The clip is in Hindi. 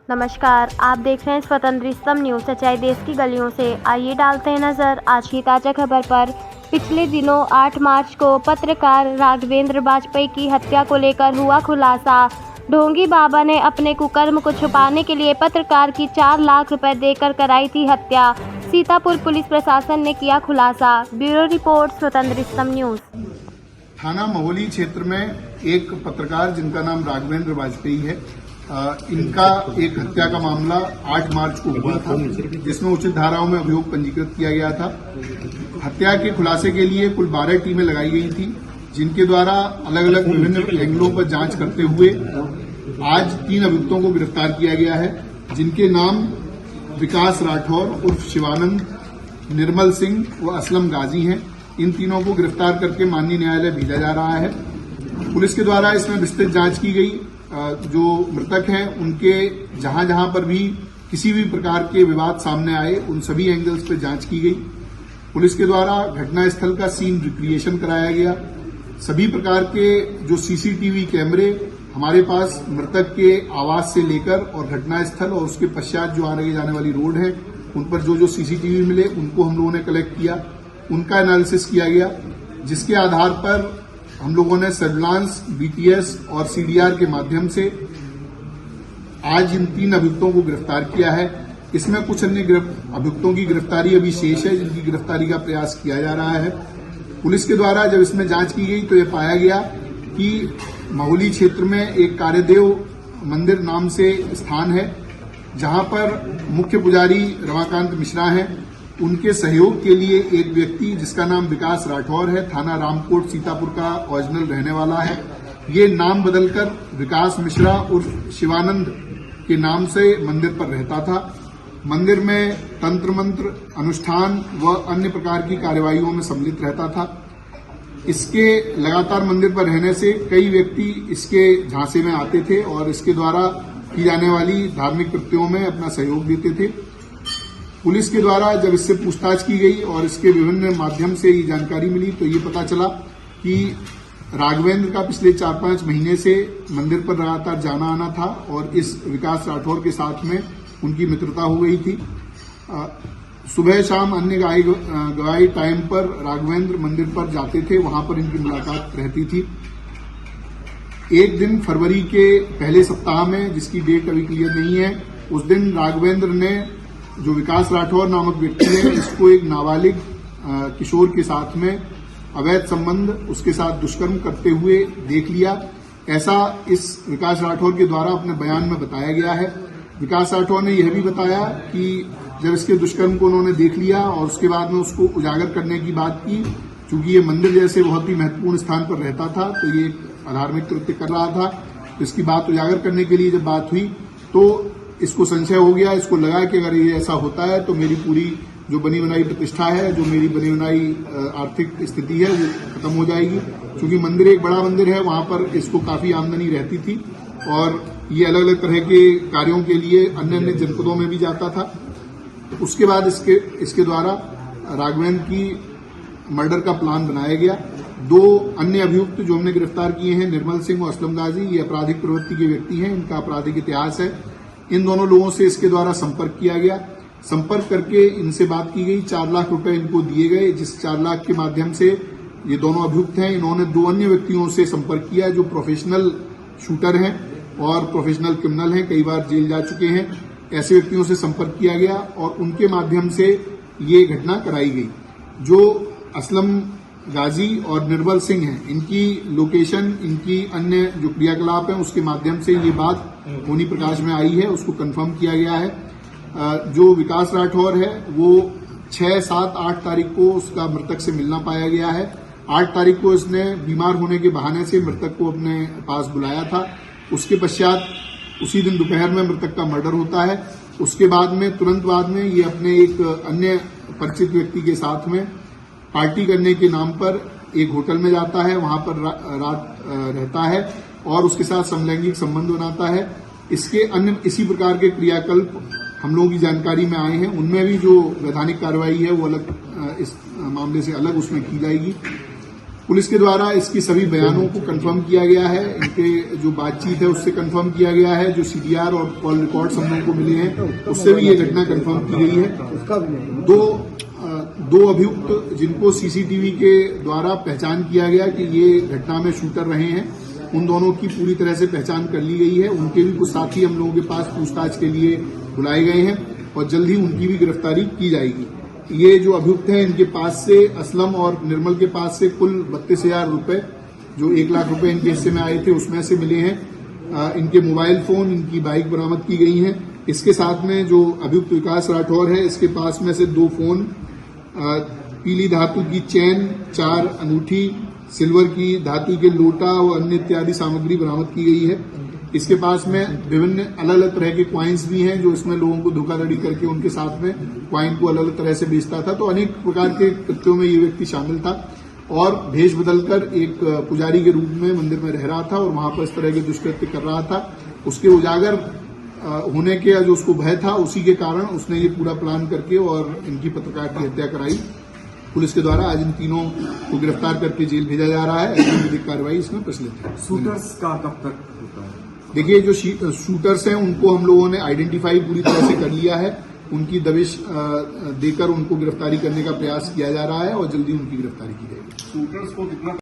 नमस्कार, आप देख रहे हैं स्वतंत्रतम न्यूज़। सच्चाई देश की गलियों से। आइए डालते हैं नज़र आज की ताज़ा खबर पर। पिछले दिनों 8 मार्च को पत्रकार राघवेंद्र वाजपेयी की हत्या को लेकर हुआ खुलासा। ढोंगी बाबा ने अपने कुकर्म को छुपाने के लिए पत्रकार की 4 लाख रुपए देकर कराई थी हत्या। सीतापुर पुलिस प्रशासन ने किया खुलासा। Bureau report, Swatantratam news. थाना महोली क्षेत्र में एक पत्रकार जिनका नाम राघवेंद्र वाजपेयी है, इनका एक हत्या का मामला 8 मार्च को हुआ था, जिसमें उचित धाराओं में अभियोग पंजीकृत किया गया था। हत्या के खुलासे के लिए कुल 12 टीमें लगाई गई थी, जिनके द्वारा अलग अलग विभिन्न एंगलों पर जांच करते हुए आज 3 अभियुक्तों को गिरफ्तार किया गया है, जिनके नाम विकास राठौर उर्फ शिवानंद, निर्मल सिंह व असलम गाजी हैं। इन तीनों को गिरफ्तार करके माननीय न्यायालय भेजा जा रहा है। पुलिस के द्वारा इसमें विस्तृत जांच की गई। जो मृतक हैं उनके जहां जहां पर भी किसी भी प्रकार के विवाद सामने आए, उन सभी एंगल्स पर जांच की गई। पुलिस के द्वारा घटनास्थल का सीन रिक्रिएशन कराया गया। सभी प्रकार के जो सीसीटीवी कैमरे हमारे पास मृतक के आवास से लेकर और घटनास्थल और उसके पश्चात जो आने जाने वाली रोड है, उन पर जो सीसीटीवी मिले उनको हम लोगों ने कलेक्ट किया, उनका एनालिसिस किया गया, जिसके आधार पर हम लोगों ने सर्विलांस, बीटीएस और सीडीआर के माध्यम से आज इन 3 अभियुक्तों को गिरफ्तार किया है। इसमें कुछ अन्य अभियुक्तों की गिरफ्तारी अभी शेष है, जिनकी गिरफ्तारी का प्रयास किया जा रहा है। पुलिस के द्वारा जब इसमें जांच की गई तो यह पाया गया कि महोली क्षेत्र में एक कार्यदेव मंदिर नाम से स्थान है, जहां पर मुख्य पुजारी रमाकांत मिश्रा हैं। उनके सहयोग के लिए एक व्यक्ति जिसका नाम विकास राठौर है, थाना रामकोट सीतापुर का ओरिजिनल रहने वाला है, ये नाम बदलकर विकास मिश्रा उर्फ शिवानंद के नाम से मंदिर पर रहता था। मंदिर में तंत्र मंत्र, अनुष्ठान व अन्य प्रकार की कार्यवाहियों में सम्मिलित रहता था। इसके लगातार मंदिर पर रहने से कई व्यक्ति इसके झांसे में आते थे और इसके द्वारा की जाने वाली धार्मिक कृत्यों में अपना सहयोग देते थे। पुलिस के द्वारा जब इससे पूछताछ की गई और इसके विभिन्न माध्यम से ये जानकारी मिली तो ये पता चला कि राघवेंद्र का पिछले 4-5 महीने से मंदिर पर लगातार जाना आना था और इस विकास राठौर के साथ में उनकी मित्रता हो गई थी। सुबह शाम अन्य गवाही टाइम पर राघवेंद्र मंदिर पर जाते थे, वहां पर इनकी मुलाकात रहती थी। एक दिन फरवरी के पहले सप्ताह में, जिसकी डेट अभी क्लियर नहीं है, उस दिन राघवेंद्र ने, जो विकास राठौर नामक व्यक्ति है, इसको एक नाबालिग किशोर के साथ में अवैध संबंध, उसके साथ दुष्कर्म करते हुए देख लिया। ऐसा इस विकास राठौर के द्वारा अपने बयान में बताया गया है। विकास राठौर ने यह भी बताया कि जब इसके दुष्कर्म को उन्होंने देख लिया और उसके बाद में उसको उजागर करने की बात की, चूंकि ये मंदिर जैसे बहुत ही महत्वपूर्ण स्थान पर रहता था तो ये अधार्मिक कृत्य कर रहा था। तो इसकी बात उजागर करने के लिए जब बात हुई तो इसको संशय हो गया। इसको लगा कि अगर ये ऐसा होता है तो मेरी पूरी जो बनी बनाई प्रतिष्ठा है, जो मेरी बनी बनाई आर्थिक स्थिति है, वो खत्म हो जाएगी। क्योंकि मंदिर एक बड़ा मंदिर है, वहां पर इसको काफी आमदनी रहती थी और ये अलग अलग तरह के कार्यों के लिए अन्य अन्य जनपदों में भी जाता था। उसके बाद इसके द्वारा राघवेंद्र की मर्डर का प्लान बनाया गया। 2 अन्य अभियुक्त जो हमने गिरफ्तार किए हैं, निर्मल सिंह और असलम गाजी, ये आपराधिक प्रवृत्ति के व्यक्ति हैं, इनका आपराधिक इतिहास है। इन दोनों लोगों से इसके द्वारा संपर्क किया गया। संपर्क करके इनसे बात की गई, 4 लाख रुपए इनको दिए गए, जिस 4 लाख के माध्यम से ये दोनों अभियुक्त हैं, इन्होंने 2 अन्य व्यक्तियों से संपर्क किया जो प्रोफेशनल शूटर हैं और प्रोफेशनल क्रिमिनल हैं, कई बार जेल जा चुके हैं। ऐसे व्यक्तियों से संपर्क किया गया और उनके माध्यम से ये घटना कराई गई। जो असलम गाजी और निर्मल सिंह हैं, इनकी लोकेशन, इनकी अन्य जो क्रियाकलाप हैं, उसके माध्यम से ये बात होनी प्रकाश में आई है, उसको कंफर्म किया गया है। जो विकास राठौर है वो 6, 7, 8 तारीख को उसका मृतक से मिलना पाया गया है। 8 तारीख को इसने बीमार होने के बहाने से मृतक को अपने पास बुलाया था। उसके पश्चात उसी दिन दोपहर में मृतक का मर्डर होता है। उसके बाद में, तुरंत बाद में, ये अपने एक अन्य परिचित व्यक्ति के साथ में पार्टी करने के नाम पर एक होटल में जाता है, वहां पर रात रहता है और उसके साथ समलैंगिक संबंध बनाता है। इसके अन्य इसी प्रकार के क्रियाकल्प हम लोगों की जानकारी में आए हैं। उनमें भी जो वैधानिक कार्रवाई है वो अलग, इस मामले से अलग उसमें की जाएगी। पुलिस के द्वारा इसकी सभी बयानों को कंफर्म किया गया है, इनके जो बातचीत है उससे कंफर्म किया गया है, जो सीडीआर और कॉल रिकॉर्ड्स हम लोगों को मिले हैं उससे भी ये घटना कंफर्म की गई है। दो अभियुक्त जिनको सीसीटीवी के द्वारा पहचान किया गया कि ये घटना में शूटर रहे हैं, उन दोनों की पूरी तरह से पहचान कर ली गई है। उनके भी कुछ साथी हम लोगों के पास पूछताछ के लिए बुलाए गए हैं और जल्द ही उनकी भी गिरफ्तारी की जाएगी। ये जो अभियुक्त हैं इनके पास से असलम और निर्मल के पास से कुल 32,000 रुपए, जो 1 लाख रुपए इनके हिस्से में आए थे उसमें से मिले हैं। इनके मोबाइल फोन, इनकी बाइक बरामद की गई हैं। इसके साथ में जो अभियुक्त विकास राठौर है इसके पास में से 2 फोन, पीली धातु की चैन, 4 अंगूठी, सिल्वर की धातु के लोटा और अन्य इत्यादि सामग्री बरामद की गई है। इसके पास में विभिन्न अलग अलग तरह के क्वाइंस भी हैं जो इसमें लोगों को धोखाधड़ी करके उनके साथ में क्वाइन को अलग अलग तरह से बेचता था। तो अनेक प्रकार के कृत्यों में ये व्यक्ति शामिल था और भेष बदलकर एक पुजारी के रूप में मंदिर में रह रहा था और वहां पर इस तरह के दुष्कृत्य कर रहा था। उसके उजागर होने के जो उसको भय था उसी के कारण उसने ये पूरा प्लान करके और इनकी पत्रकार की हत्या कराई। पुलिस के द्वारा आज इन तीनों को गिरफ्तार करके जेल भेजा जा रहा है। ऐसी विधिक कार्रवाई इसमें प्रचलित है। शूटर्स का कब तक होता है? देखिए, जो शूटर्स हैं उनको हम लोगों ने आइडेंटिफाई पूरी तरह से कर लिया है। उनकी दबिश देकर उनको गिरफ्तारी करने का प्रयास किया जा रहा है और जल्दी उनकी गिरफ्तारी की जाएगी। शूटर्स को कितना